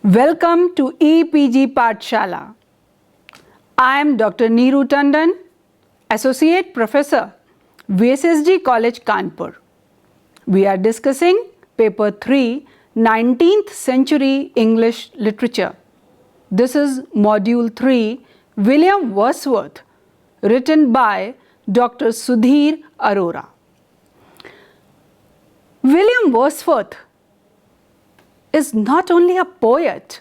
Welcome to EPG Pathshala. I am Dr. Neeru Tandon, Associate Professor, VSSD College, Kanpur. We are discussing Paper 3, 19th Century English Literature. This is Module 3, William Wordsworth, written by Dr. Sudhir Arora. William Wordsworth is not only a poet.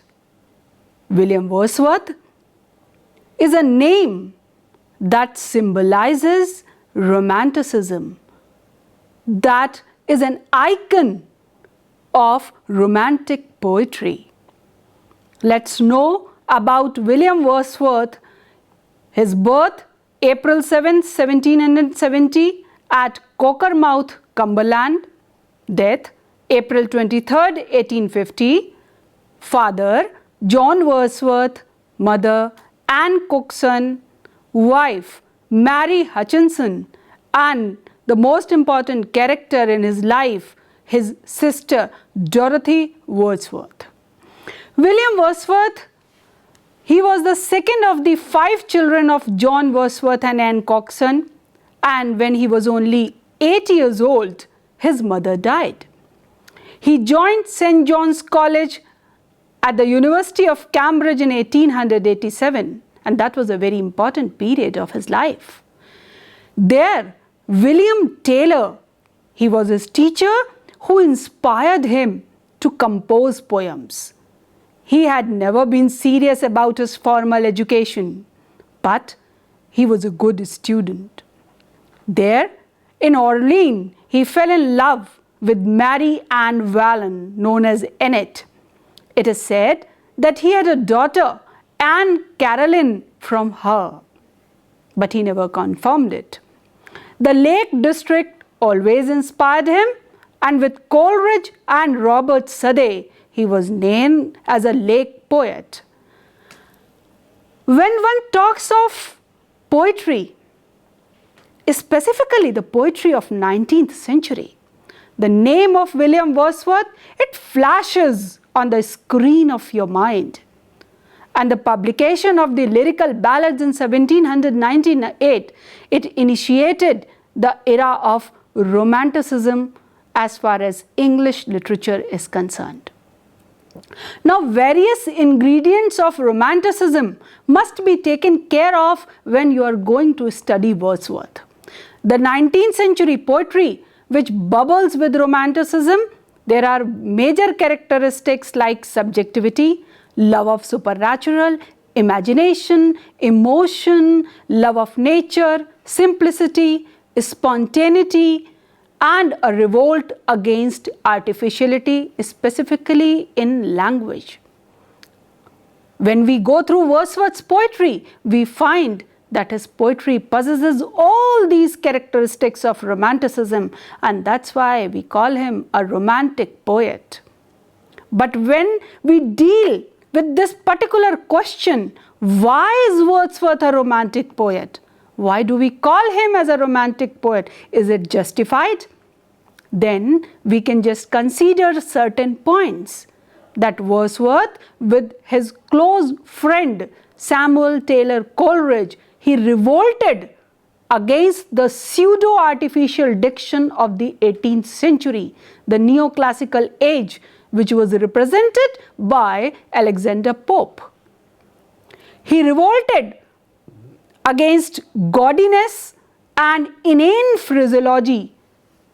William Wordsworth is a name that symbolizes Romanticism, that is an icon of Romantic poetry. Let's know about William Wordsworth. His birth, April 7, 1770 at Cockermouth, Cumberland. Death, April 23, 1850. Father, John Wordsworth. Mother, Anne Cookson. Wife, Mary Hutchinson. And the most important character in his life, his sister, Dorothy Wordsworth. William Wordsworth, he was the second of the 5 children of John Wordsworth and Anne Cookson, and when he was only 8 years old, his mother died. He joined St. John's College at the University of Cambridge in 1887, and that was a very important period of his life. There, William Taylor, he was his teacher who inspired him to compose poems. He had never been serious about his formal education, but he was a good student. There, in Orleans, he fell in love with Mary Ann Vallon, known as Annette. It is said that he had a daughter, Anne Caroline, from her, but he never confirmed it. The Lake District always inspired him, and with Coleridge and Robert Southey, he was named as a lake poet. When one talks of poetry, specifically the poetry of 19th century, the name of William Wordsworth, it flashes on the screen of your mind. And the publication of the Lyrical Ballads in 1798, it initiated the era of Romanticism as far as English literature is concerned. Now, various ingredients of Romanticism must be taken care of when you are going to study Wordsworth. The 19th century poetry, which bubbles with Romanticism, there are major characteristics like subjectivity, love of supernatural, imagination, emotion, love of nature, simplicity, spontaneity, and a revolt against artificiality, specifically in language. When we go through Wordsworth's poetry, we find that his poetry possesses all these characteristics of Romanticism, and that's why we call him a romantic poet. But when we deal with this particular question, why is Wordsworth a romantic poet? Why do we call him as a romantic poet? Is it justified? Then we can just consider certain points that Wordsworth, with his close friend Samuel Taylor Coleridge, he revolted against the pseudo-artificial diction of the 18th century, the neoclassical age, which was represented by Alexander Pope. He revolted against gaudiness and inane phraseology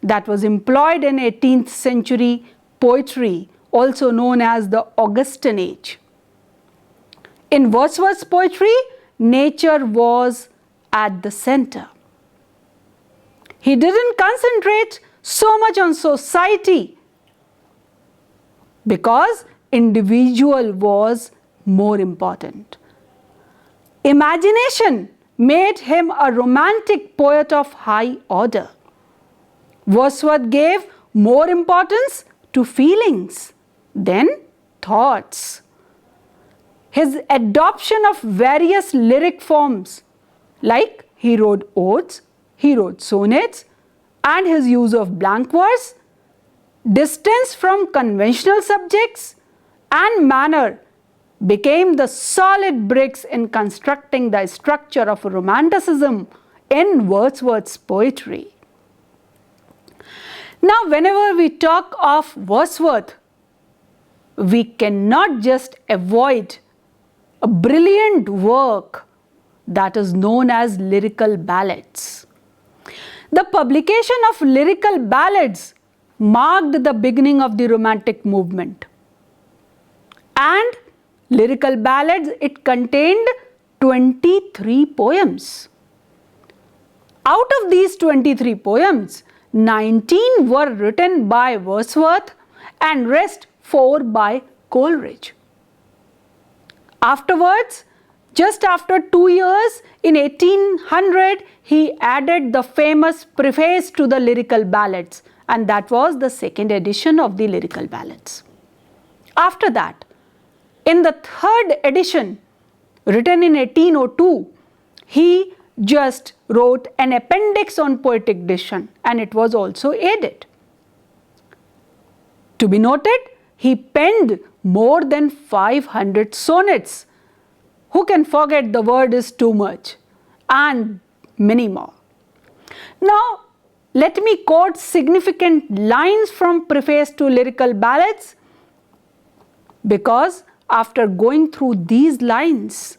that was employed in 18th century poetry, also known as the Augustan age. In Wordsworth's poetry, nature was at the center. He didn't concentrate so much on society because individual was more important. Imagination made him a romantic poet of high order. Wordsworth gave more importance to feelings than thoughts. His adoption of various lyric forms, like he wrote odes, he wrote sonnets, and his use of blank verse, distance from conventional subjects, and manner became the solid bricks in constructing the structure of Romanticism in Wordsworth's poetry. Now, whenever we talk of Wordsworth, we cannot just avoid a brilliant work that is known as Lyrical Ballads. The publication of Lyrical Ballads marked the beginning of the Romantic movement. And Lyrical Ballads, it contained 23 poems. Out of these 23 poems, 19 were written by Wordsworth and rest 4 by Coleridge. Afterwards, just after 2 years, in 1800, he added the famous Preface to the Lyrical Ballads, and that was the second edition of the Lyrical Ballads. After that, in the third edition, written in 1802, he just wrote an appendix on poetic diction, and it was also added. To be noted, he penned more than 500 sonnets. Who can forget the word is too much? And many more. Now, let me quote significant lines from Preface to Lyrical Ballads, because after going through these lines,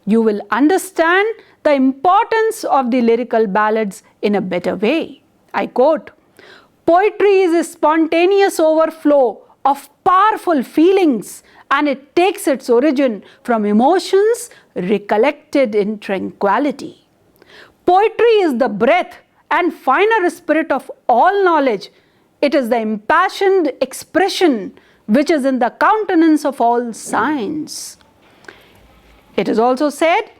you will understand the importance of the Lyrical Ballads in a better way. I quote, "Poetry is a spontaneous overflow of powerful feelings, and it takes its origin from emotions recollected in tranquility. Poetry is the breath and finer spirit of all knowledge. It is the impassioned expression which is in the countenance of all science." It is also said,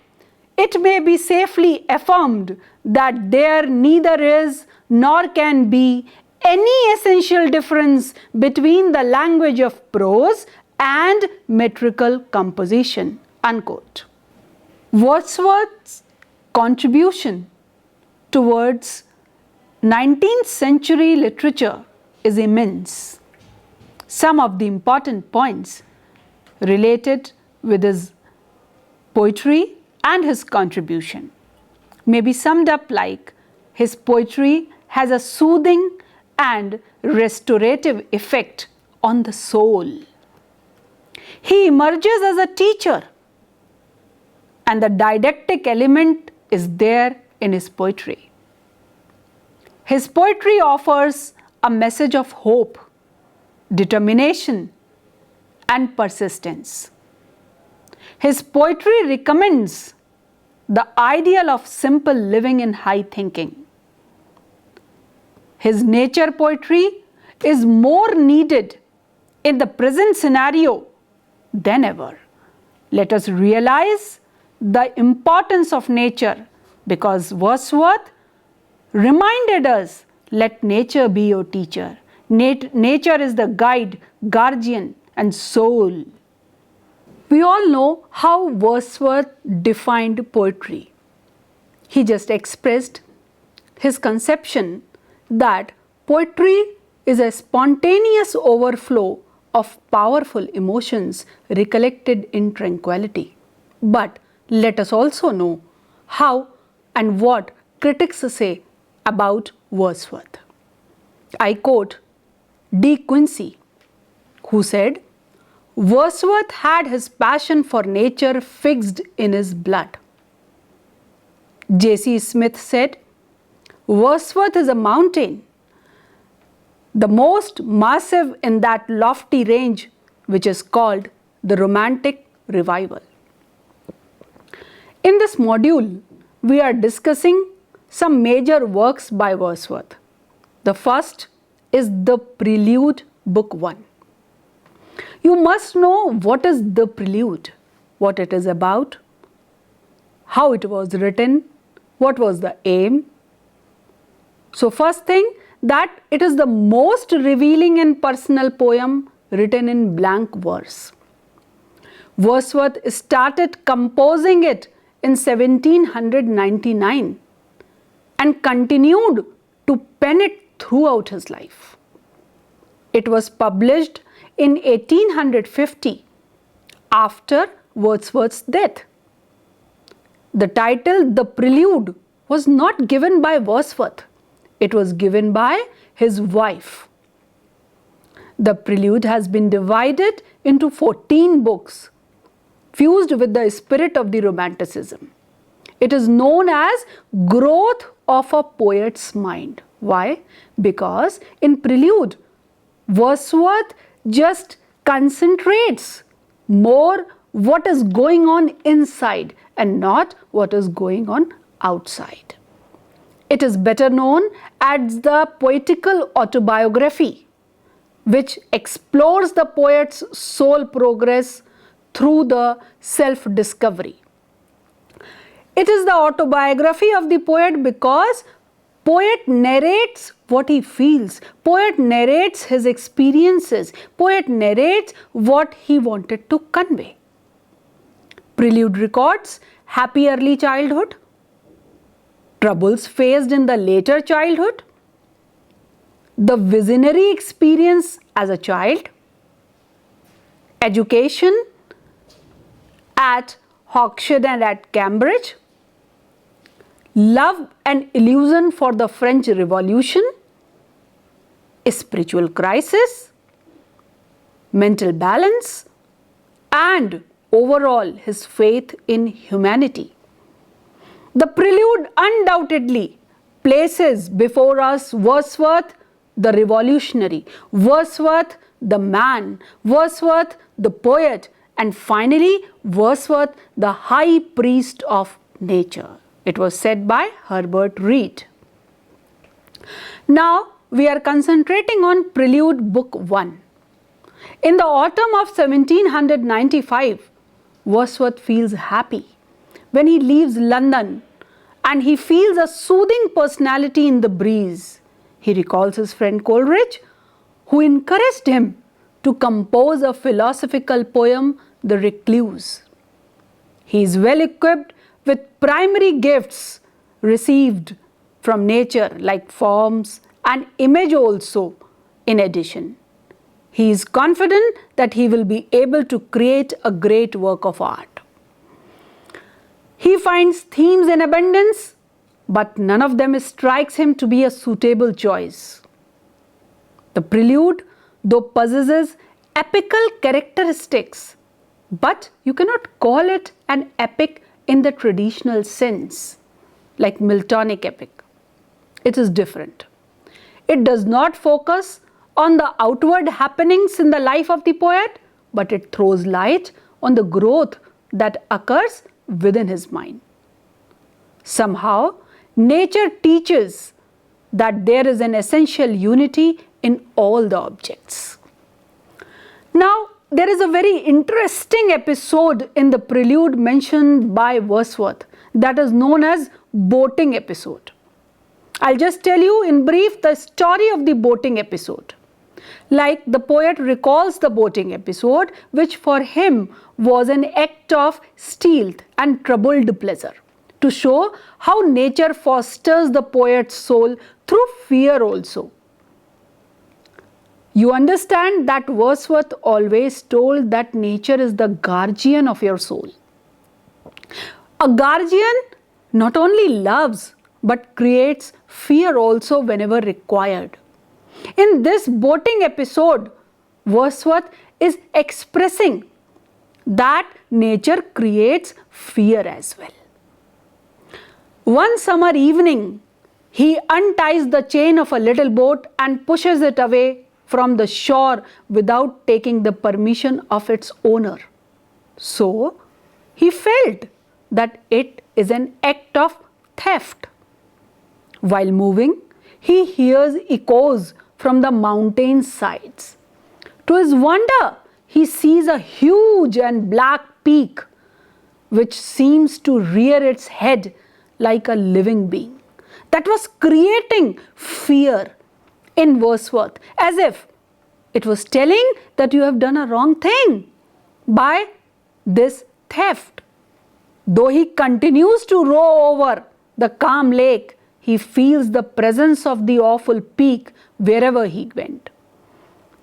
"It may be safely affirmed that there neither is nor can be any essential difference between the language of prose and metrical composition." Unquote. Wordsworth's contribution towards 19th century literature is immense. Some of the important points related with his poetry and his contribution may be summed up like: his poetry has a soothing and restorative effect on the soul. He emerges as a teacher, and the didactic element is there in his poetry. His poetry offers a message of hope, determination, and persistence. His poetry recommends the ideal of simple living and high thinking. His nature poetry is more needed in the present scenario than ever. Let us realize the importance of nature, because Wordsworth reminded us, let nature be your teacher. Nature is the guide, guardian, and soul. We all know how Wordsworth defined poetry. He just expressed his conception that poetry is a spontaneous overflow of powerful emotions recollected in tranquility. But let us also know how and what critics say about Wordsworth. I quote De Quincey, who said, "Wordsworth had his passion for nature fixed in his blood." J.C. Smith said, "Wordsworth is a mountain, the most massive in that lofty range which is called the Romantic Revival." In this module, we are discussing some major works by Wordsworth. The first is the Prelude, Book 1. You must know what is the Prelude, what it is about, how it was written, what was the aim. So first thing, that it is the most revealing and personal poem written in blank verse. Wordsworth started composing it in 1799 and continued to pen it throughout his life. It was published in 1850 after Wordsworth's death. The title The Prelude was not given by Wordsworth, it was given by his wife. The Prelude has been divided into 14 books, fused with the spirit of the Romanticism. It is known as growth of a poet's mind. Why? Because in Prelude, Wordsworth just concentrates more what is going on inside and not what is going on outside. It is better known as the poetical autobiography, which explores the poet's soul progress through the self-discovery. It is the autobiography of the poet because poet narrates what he feels, poet narrates his experiences, poet narrates what he wanted to convey. Prelude records happy early childhood, troubles faced in the later childhood, the visionary experience as a child, education at Oxford and at Cambridge, love and illusion for the French Revolution, spiritual crisis, mental balance, and overall his faith in humanity. The Prelude undoubtedly places before us Wordsworth the revolutionary, Wordsworth the man, Wordsworth the poet, and finally Wordsworth the high priest of nature. It was said by Herbert Reed. Now we are concentrating on Prelude Book 1. In the autumn of 1795, Wordsworth feels happy when he leaves London and he feels a soothing personality in the breeze. He recalls his friend Coleridge, who encouraged him to compose a philosophical poem, The Recluse. He is well equipped with primary gifts received from nature like forms and image also in addition. He is confident that he will be able to create a great work of art. He finds themes in abundance, but none of them strikes him to be a suitable choice. The Prelude, though possesses epical characteristics, but you cannot call it an epic in the traditional sense, like Miltonic epic. It is different. It does not focus on the outward happenings in the life of the poet, but it throws light on the growth that occurs within his mind. Somehow, nature teaches that there is an essential unity in all the objects. Now, there is a very interesting episode in the Prelude mentioned by Wordsworth that is known as boating episode. I'll just tell you in brief the story of the boating episode. Like the poet recalls the boating episode, which for him was an act of stealth and troubled pleasure, to show how nature fosters the poet's soul through fear also. You understand that Wordsworth always told that nature is the guardian of your soul. A guardian not only loves but creates fear also whenever required. In this boating episode, Wordsworth is expressing that nature creates fear as well. One summer evening, he unties the chain of a little boat and pushes it away from the shore without taking the permission of its owner. So, he felt that it is an act of theft. While moving, he hears echoes from the mountain sides. To his wonder, he sees a huge and black peak which seems to rear its head like a living being. That was creating fear in Wordsworth, as if it was telling that you have done a wrong thing by this theft. Though he continues to row over the calm lake, he feels the presence of the awful peak wherever he went.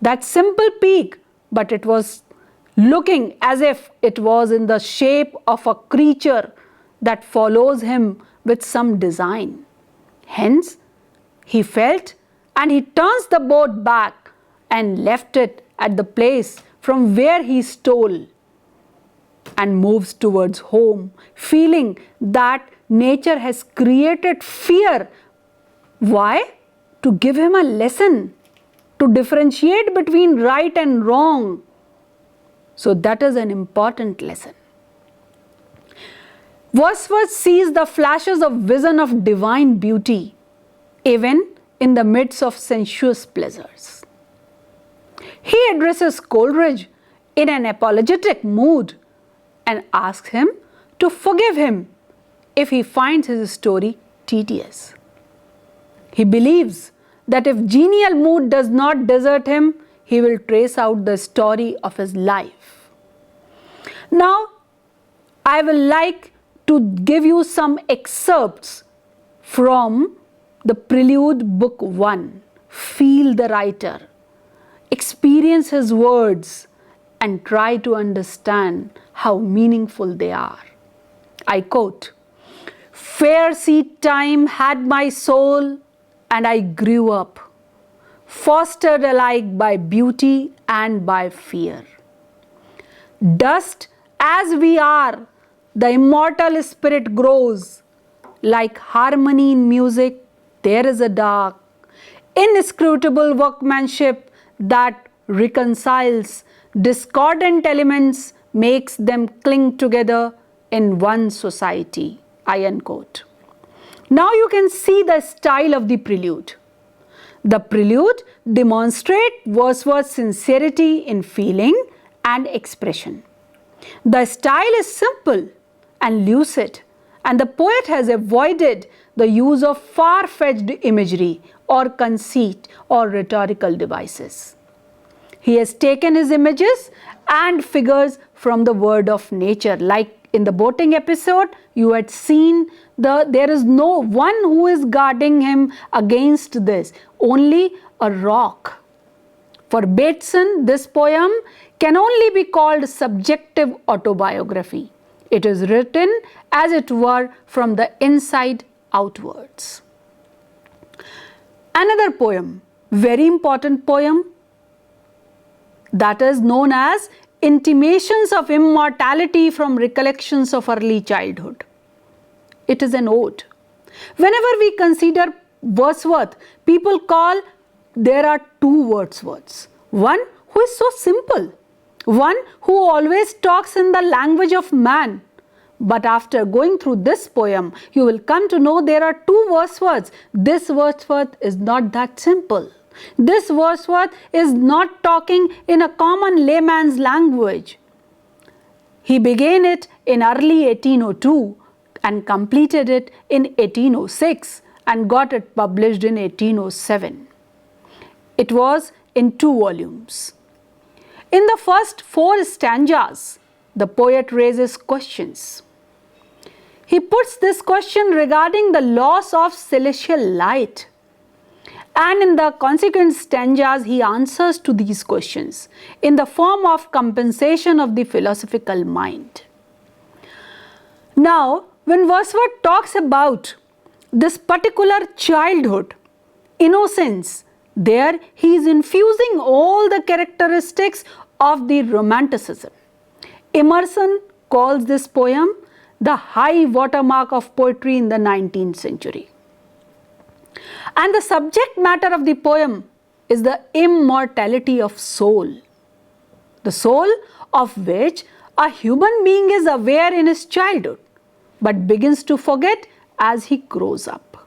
That simple peak but it was looking as if it was in the shape of a creature that follows him with some design. Hence, he felt, and he turns the boat back and left it at the place from where he stole, and moves towards home, feeling that nature has created fear. Why? To give him a lesson, to differentiate between right and wrong. So that is an important lesson. Wordsworth sees the flashes of vision of divine beauty, even in the midst of sensuous pleasures. He addresses Coleridge in an apologetic mood and asks him to forgive him if he finds his story tedious. He believes that if genial mood does not desert him, he will trace out the story of his life. Now, I will like to give you some excerpts from the Prelude, Book 1. Feel the writer, experience his words, and try to understand how meaningful they are. I quote, "Fair seed time had my soul, and I grew up, fostered alike by beauty and by fear. Dust as we are, the immortal spirit grows. Like harmony in music, there is a dark, inscrutable workmanship that reconciles discordant elements, makes them cling together in one society." I unquote. Now you can see the style of the prelude. The prelude demonstrates Wordsworth's sincerity in feeling and expression. The style is simple and lucid, and the poet has avoided the use of far-fetched imagery or conceit or rhetorical devices. He has taken his images and figures from the world of nature. Like in the boating episode, you had seen there is no one who is guarding him against this, only a rock. For Bateson, this poem can only be called subjective autobiography. It is written, as it were, from the inside outwards. Another poem, very important poem, that is known as Intimations of Immortality from Recollections of Early Childhood. It is an ode. Whenever we consider Wordsworth, people call there are two Wordsworths. One who is so simple, one who always talks in the language of man. But after going through this poem, you will come to know there are two Wordsworths. This Wordsworth is not that simple. This Wordsworth is not talking in a common layman's language. He began it in early 1802 and completed it in 1806 and got it published in 1807. It was in 2 volumes. In the first 4 stanzas, the poet raises questions. He puts this question regarding the loss of celestial light. And in the consequent stanzas, he answers to these questions in the form of compensation of the philosophical mind. Now, when Wordsworth talks about this particular childhood, innocence, there he is infusing all the characteristics of the Romanticism. Emerson calls this poem the high watermark of poetry in the 19th century. And the subject matter of the poem is the immortality of soul, the soul of which a human being is aware in his childhood, but begins to forget as he grows up.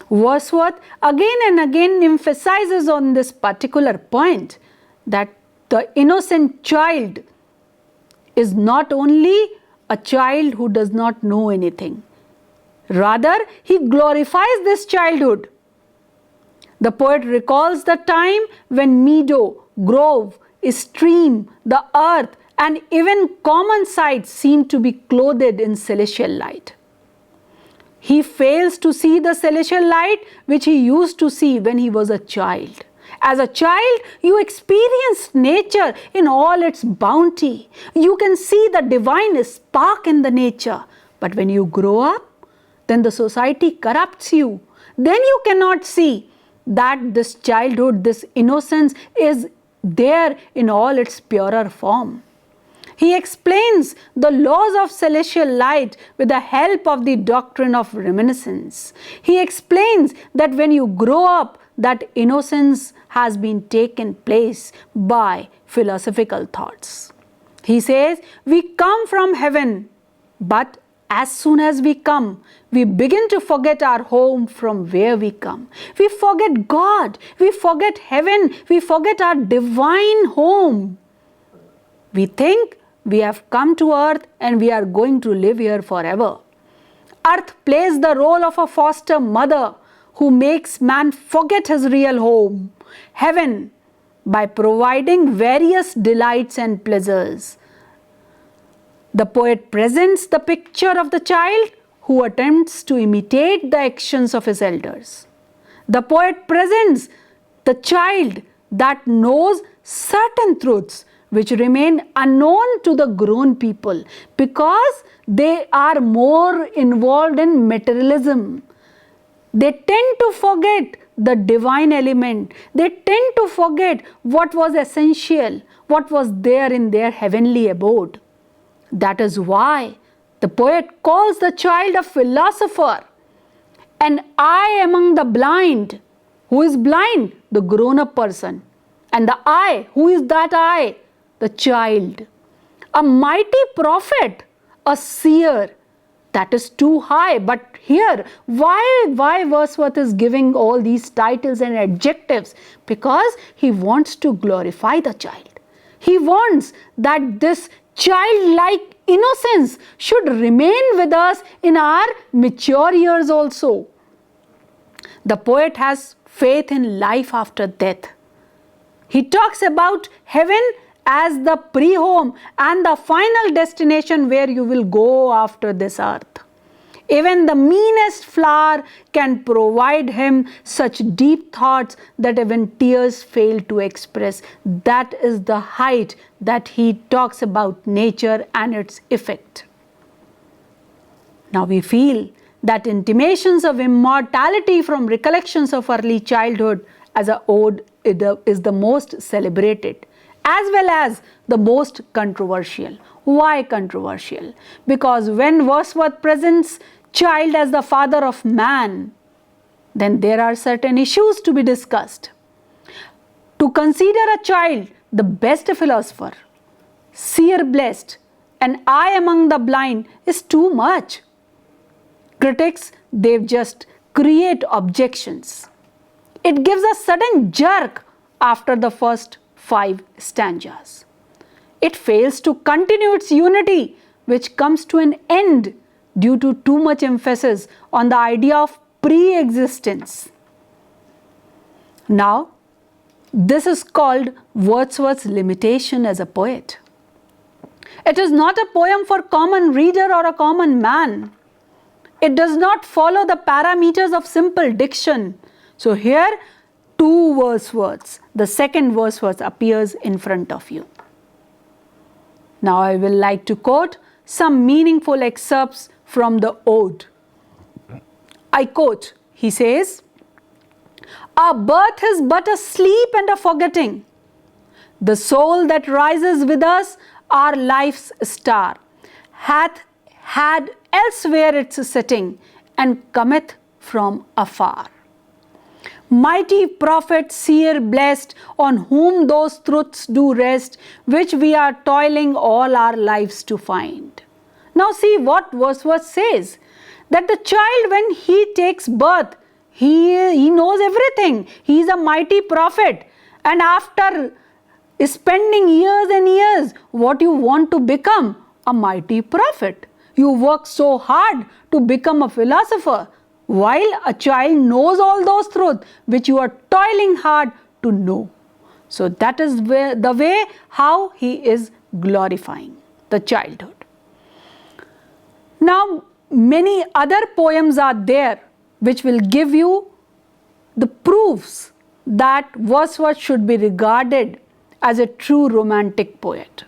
Wordsworth again and again emphasizes on this particular point, that the innocent child is not only a child who does not know anything. Rather, he glorifies this childhood. The poet recalls the time when meadow, grove, stream, the earth, and even common sights seem to be clothed in celestial light. He fails to see the celestial light which he used to see when he was a child. As a child, you experience nature in all its bounty. You can see the divine spark in the nature. But when you grow up, then the society corrupts you. Then you cannot see that this childhood, this innocence is there in all its purer form. He explains the laws of celestial light with the help of the doctrine of reminiscence. He explains that when you grow up, that innocence has been taken place by philosophical thoughts. He says, we come from heaven, but as soon as we come, we begin to forget our home from where we come. We forget God, we forget heaven, we forget our divine home. We think we have come to earth and we are going to live here forever. Earth plays the role of a foster mother who makes man forget his real home, heaven, by providing various delights and pleasures. The poet presents the picture of the child who attempts to imitate the actions of his elders. The poet presents the child that knows certain truths which remain unknown to the grown people because they are more involved in materialism. They tend to forget the divine element. They tend to forget what was essential, what was there in their heavenly abode. That is why the poet calls the child a philosopher. An eye among the blind. Who is blind? The grown-up person. And the eye, who is that eye? The child. A mighty prophet, a seer. That is too high. But here, why Wordsworth is giving all these titles and adjectives? Because he wants to glorify the child. He wants that this childlike innocence should remain with us in our mature years also. The poet has faith in life after death. He talks about heaven as the pre-home and the final destination where you will go after this earth. Even the meanest flower can provide him such deep thoughts that even tears fail to express. That is the height that he talks about nature and its effect. Now we feel that intimations of immortality from recollections of early childhood as an ode is the most celebrated, as well as the most controversial. Why controversial? Because when Wordsworth presents child as the father of man, then there are certain issues to be discussed. To consider a child the best philosopher, seer blessed, an eye among the blind is too much. Critics, they just create objections. It gives a sudden jerk after the first 5 stanzas. It fails to continue its unity, which comes to an end due to too much emphasis on the idea of pre-existence. Now, this is called Wordsworth's limitation as a poet. It is not a poem for common reader or a common man. It does not follow the parameters of simple diction. So here, 2 Wordsworths, the second Wordsworth appears in front of you. Now I will like to quote some meaningful excerpts from the ode. I quote, he says, "Our birth is but a sleep and a forgetting. The soul that rises with us, our life's star, hath had elsewhere its setting, and cometh from afar. Mighty prophet, seer blessed, on whom those truths do rest, which we are toiling all our lives to find." Now see what Wordsworth says, that the child, when he takes birth, he knows everything. He is a mighty prophet. And after spending years and years, what you want to become? A mighty prophet. You work so hard to become a philosopher, while a child knows all those truths which you are toiling hard to know. So that is the way how he is glorifying the childhood. Now, many other poems are there which will give you the proofs that Wordsworth should be regarded as a true romantic poet.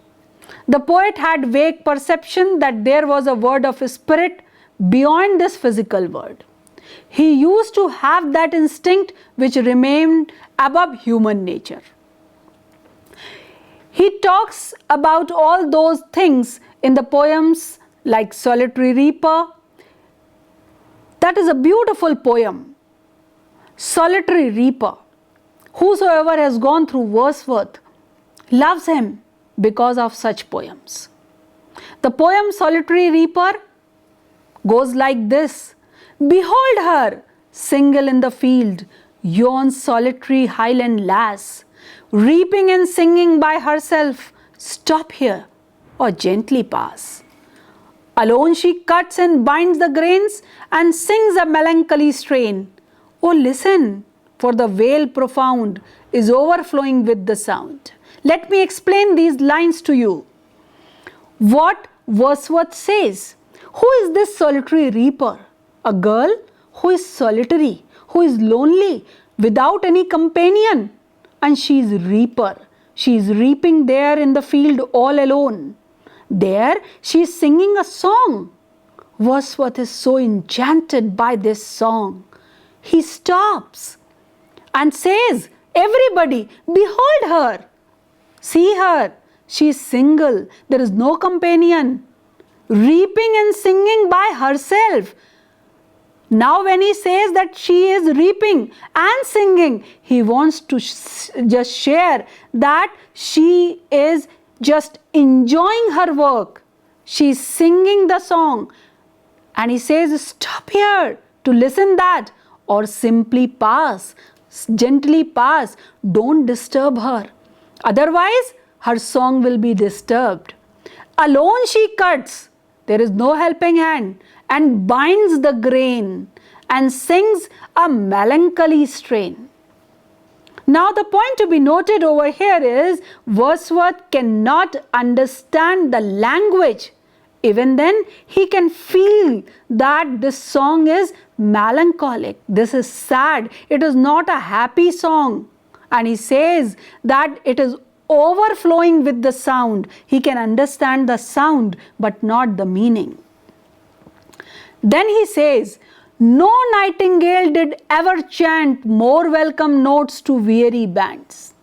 The poet had vague perception that there was a world of spirit beyond this physical world. He used to have that instinct which remained above human nature. He talks about all those things in the poems like Solitary Reaper. That is a beautiful poem. Solitary Reaper. Whosoever has gone through Wordsworth loves him because of such poems. The poem Solitary Reaper goes like this. Behold her, single in the field, yon solitary highland lass, reaping and singing by herself, stop here or gently pass. Alone she cuts and binds the grains and sings a melancholy strain. Oh, listen, for the vale profound is overflowing with the sound. Let me explain these lines to you. What Wordsworth says. Who is this solitary reaper? A girl who is solitary, who is lonely, without any companion. And she is reaper. She is reaping there in the field all alone. There she is singing a song. Wordsworth is so enchanted by this song. He stops and says, everybody, behold her. See her. She is single. There is no companion. Reaping and singing by herself. Now when he says that she is reaping and singing, he wants to just share that she is just enjoying her work. She is singing the song. And he says, stop here to listen that, or simply pass, gently pass. Don't disturb her. Otherwise, her song will be disturbed. Alone she cuts. There is no helping hand. And binds the grain and sings a melancholy strain. Now the point to be noted over here is Wordsworth cannot understand the language. Even then he can feel that this song is melancholic. This is sad. It is not a happy song. And he says that it is overflowing with the sound. He can understand the sound but not the meaning. Then he says, no nightingale did ever chant more welcome notes to weary bands.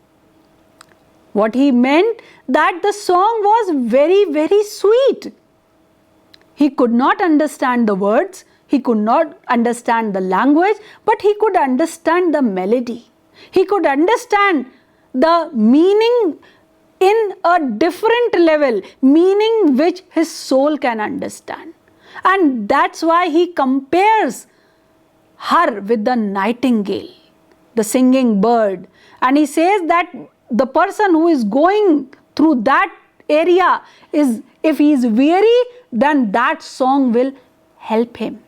What he meant that the song was very, very sweet. He could not understand the words, he could not understand the language, but he could understand the melody. He could understand the meaning in a different level, meaning which his soul can understand. And that's why he compares her with the nightingale, the singing bird. And he says that the person who is going through that area is, if he is weary, then that song will help him,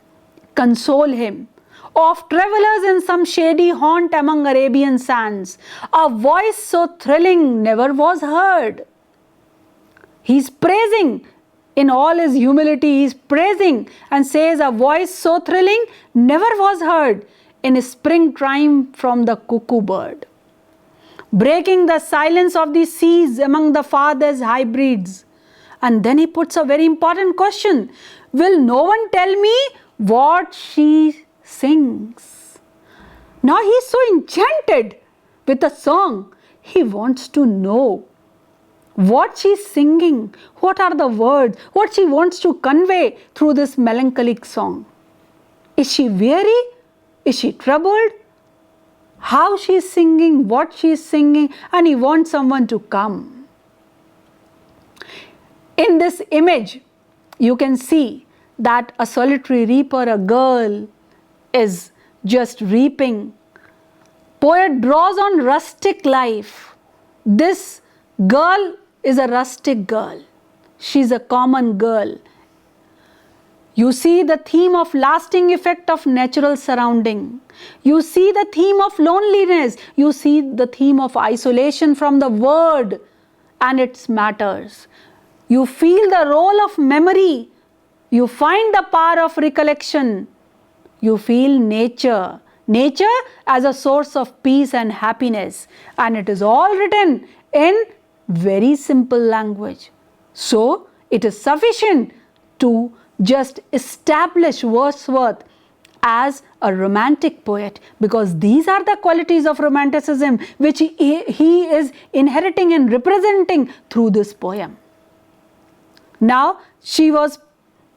console him. Of travelers in some shady haunt among Arabian sands, a voice so thrilling never was heard. He's praising. In all his humility, he is praising and says, a voice so thrilling never was heard in spring time from the cuckoo bird. Breaking the silence of the seas among the farthest hybrids. And then he puts a very important question. Will no one tell me what she sings? Now he is so enchanted with the song. He wants to know what she is singing, what are the words, what she wants to convey through this melancholic song. Is she weary? Is she troubled? How she is singing, what she is singing, and he wants someone to come. In this image, you can see that a solitary reaper, a girl, is just reaping. Poet draws on rustic life. This girl is a rustic girl. She's a common girl. You see the theme of lasting effect of natural surrounding. You see the theme of loneliness. You see the theme of isolation from the world and its matters. You feel the role of memory. You find the power of recollection. You feel nature, nature as a source of peace and happiness, and it is all written in very simple language. So it is sufficient to just establish Wordsworth as a romantic poet, because these are the qualities of romanticism which he is inheriting and representing through this poem. Now, she was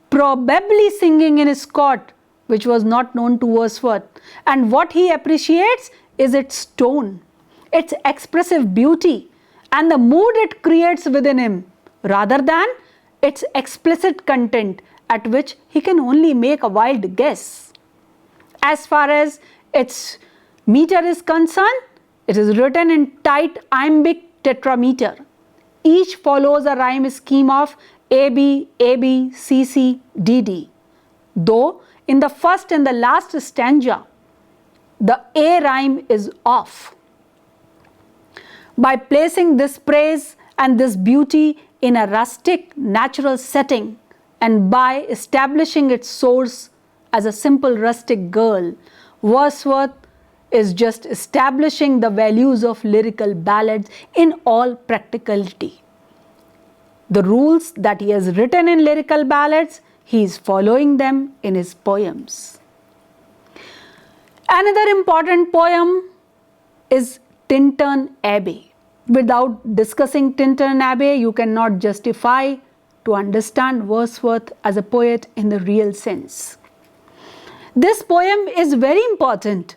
probably singing in a Scot, which was not known to Wordsworth, and what he appreciates is its tone, its expressive beauty, and the mood it creates within him, rather than its explicit content, at which he can only make a wild guess. As far as its meter is concerned, it is written in tight iambic tetrameter. Each follows a rhyme scheme of AB, AB, CC, DD. Though in the first and the last stanza, the A rhyme is off. By placing this praise and this beauty in a rustic, natural setting, and by establishing its source as a simple rustic girl, Wordsworth is just establishing the values of lyrical ballads in all practicality. The rules that he has written in lyrical ballads, he is following them in his poems. Another important poem is Tintern Abbey. Without discussing Tintern Abbey, you cannot justify to understand Wordsworth as a poet in the real sense. This poem is very important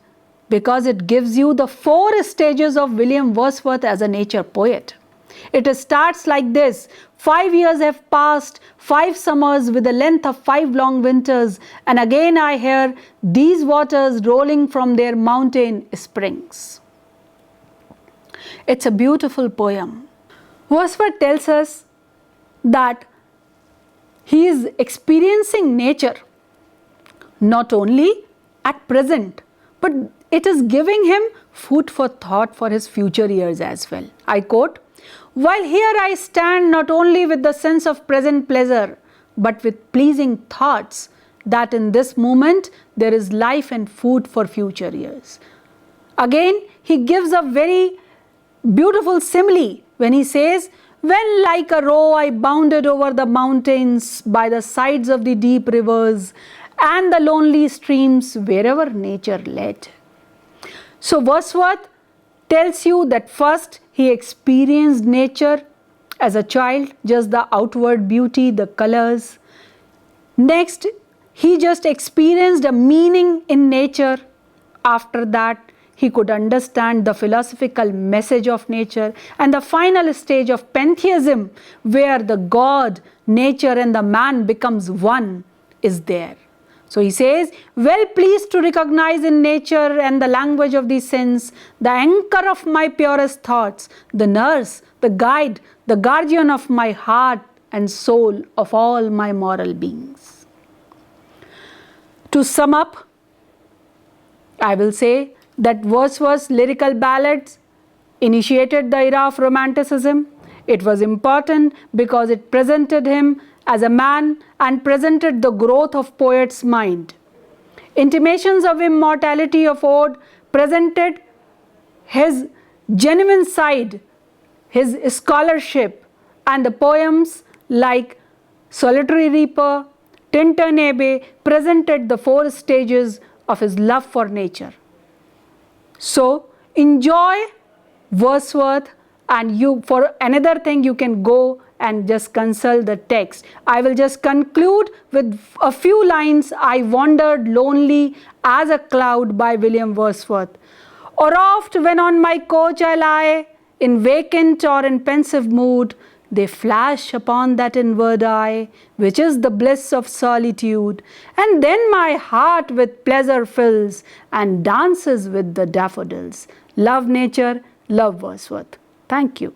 because it gives you the 4 stages of William Wordsworth as a nature poet. It starts like this: 5 years have passed, 5 summers with the length of 5 long winters, and again I hear these waters rolling from their mountain springs. It's a beautiful poem. Wordsworth tells us that he is experiencing nature not only at present, but it is giving him food for thought for his future years as well. I quote, "While here I stand not only with the sense of present pleasure, but with pleasing thoughts that in this moment there is life and food for future years." Again, he gives a very beautiful simile when he says, "When like a roe I bounded over the mountains by the sides of the deep rivers and the lonely streams wherever nature led." So Wordsworth tells you that first he experienced nature as a child, just the outward beauty, the colors. Next, he just experienced a meaning in nature. After that, he could understand the philosophical message of nature, and the final stage of pantheism, where the God, nature, and the man becomes one, is there. So he says, "Well pleased to recognize in nature and the language of the sense the anchor of my purest thoughts, the nurse, the guide, the guardian of my heart and soul, of all my moral beings." To sum up, I will say that Wordsworth's lyrical ballads initiated the era of Romanticism. It was important because it presented him as a man and presented the growth of poet's mind. Intimations of immortality of Ode presented his genuine side, his scholarship, and the poems like Solitary Reaper, Tintern Abbey presented the 4 stages of his love for nature. So enjoy Wordsworth, and for another thing you can go and just consult the text. I will just conclude with a few lines. "I wandered lonely as a cloud" by William Wordsworth. "Or oft when on my couch I lie, in vacant or in pensive mood, they flash upon that inward eye, which is the bliss of solitude. And then my heart with pleasure fills, and dances with the daffodils." Love nature, love Wordsworth. Thank you.